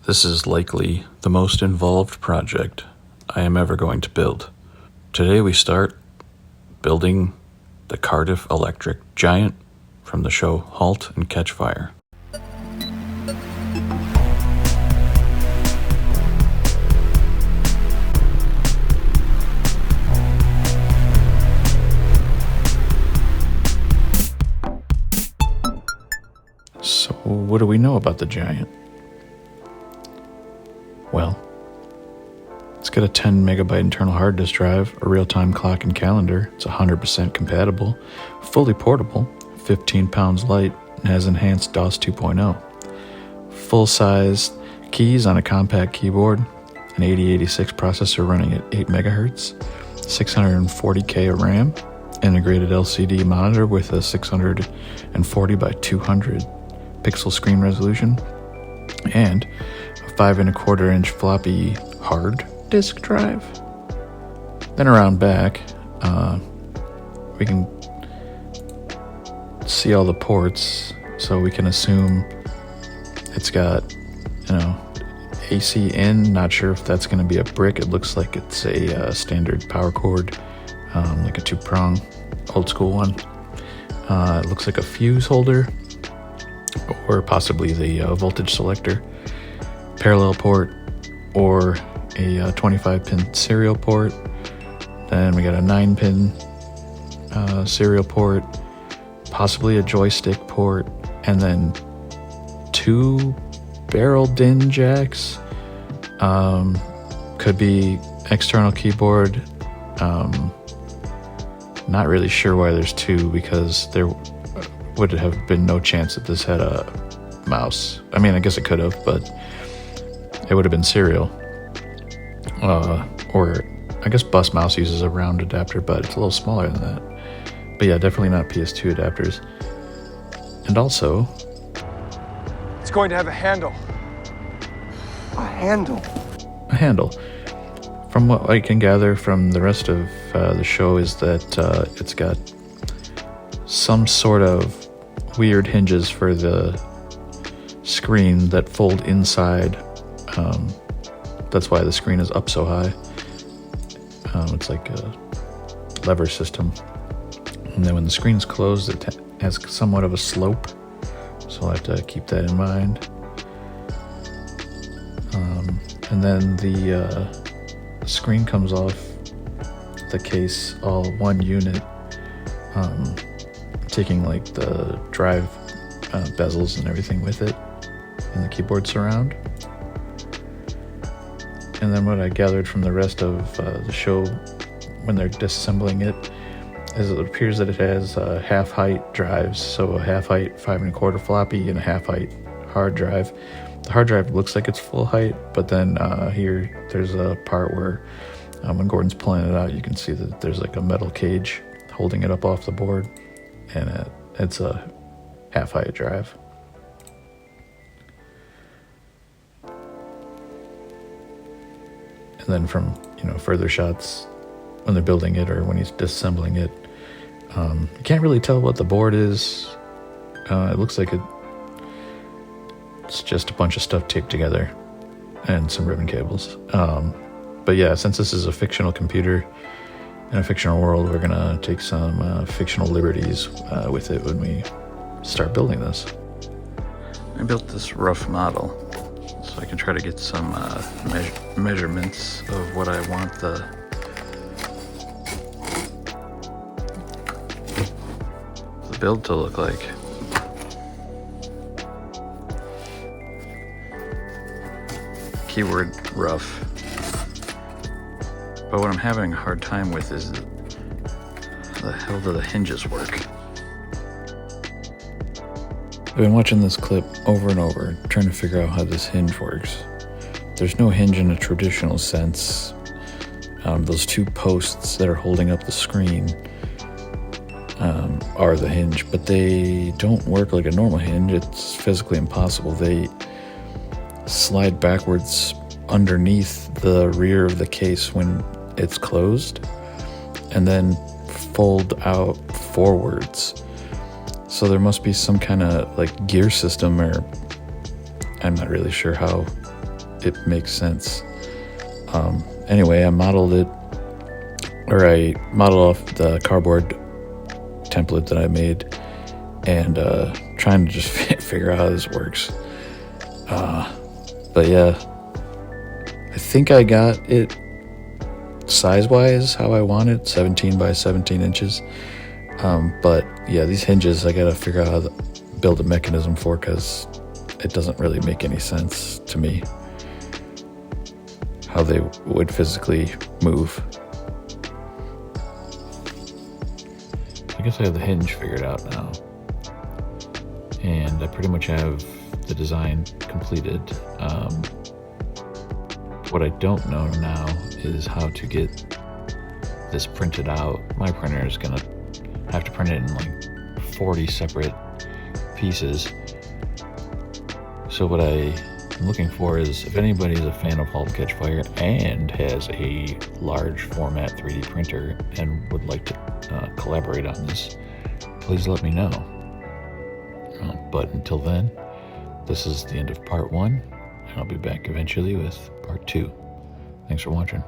This is likely the most involved project I am ever going to build. Today we start building the Cardiff Electric giant from the show Halt and Catch Fire. So what do we know about the giant? Well, it's got a 10 megabyte internal hard disk drive, a real-time clock and calendar. It's 100% compatible, fully portable, 15 pounds light, and has enhanced DOS 2.0. Full-size keys on a compact keyboard, an 8086 processor running at 8 megahertz, 640K of RAM, integrated LCD monitor with a 640 by 200 pixel screen resolution, and a 5.25-inch floppy hard disk drive. Then around back, we can see all the ports, so we can assume it's got, AC in. Not sure if that's going to be a brick. It looks like it's a standard power cord, like a 2-prong, old school one. It looks like a fuse holder, or possibly the voltage selector, parallel port, or a 25-pin serial port. Then we got a 9-pin serial port, possibly a joystick port, and then 2 barrel DIN jacks. Could be external keyboard. Not really sure why there's 2, because there would have been no chance that this had a mouse. I mean, I guess it could have, but it would have been serial. Or I guess bus mouse uses a round adapter, but it's a little smaller than that. But yeah, definitely not PS2 adapters. And also, it's going to have a handle. A handle? A handle. From what I can gather from the rest of the show is that it's got some sort of weird hinges for the screen that fold inside. That's why the screen is up so high. It's like a lever system. And then when the screen's closed, it has somewhat of a slope. So I'll have to keep that in mind. And then the screen comes off the case, all one unit, taking like the drive bezels and everything with it, and the keyboard surround. And then what I gathered from the rest of the show when they're disassembling it is it appears that it has half-height drives, so a half-height 5.25 floppy and a half-height hard drive. The hard drive looks like it's full height, but then here there's a part where when Gordon's pulling it out, you can see that there's like a metal cage holding it up off the board, and it's a half-height drive. And then from further shots when they're building it or when he's disassembling it, you can't really tell what the board is. It looks like it's just a bunch of stuff taped together and some ribbon cables. But yeah, since this is a fictional computer in a fictional world, we're gonna take some fictional liberties with it when we start building this. I built this rough model so I can try to get some measurements of what I want the build to look like. Keyword rough. But what I'm having a hard time with is the hell do the hinges work? I've been watching this clip over and over, trying to figure out how this hinge works. There's no hinge in a traditional sense. Those 2 posts that are holding up the screen are the hinge, but they don't work like a normal hinge. It's physically impossible. They slide backwards underneath the rear of the case when it's closed, and then fold out forwards. So there must be some kind of like gear system, or I'm not really sure how it makes sense. Anyway, I modeled off the cardboard template that I made, and trying to just figure out how this works. But yeah, I think I got it size-wise how I want it, 17 by 17 inches. But yeah, these hinges I gotta figure out how to build a mechanism for, because it doesn't really make any sense to me how they would physically move. I guess I have the hinge figured out now, and I pretty much have the design completed. What I don't know now is how to get this printed out. My printer is gonna have to print it in like 40 separate pieces. So what I'm looking for is, if anybody's a fan of Halt and Catch Fire and has a large format 3D printer and would like to collaborate on this, please let me know. But until then, this is the end of part 1, and I'll be back eventually with part 2. Thanks for watching.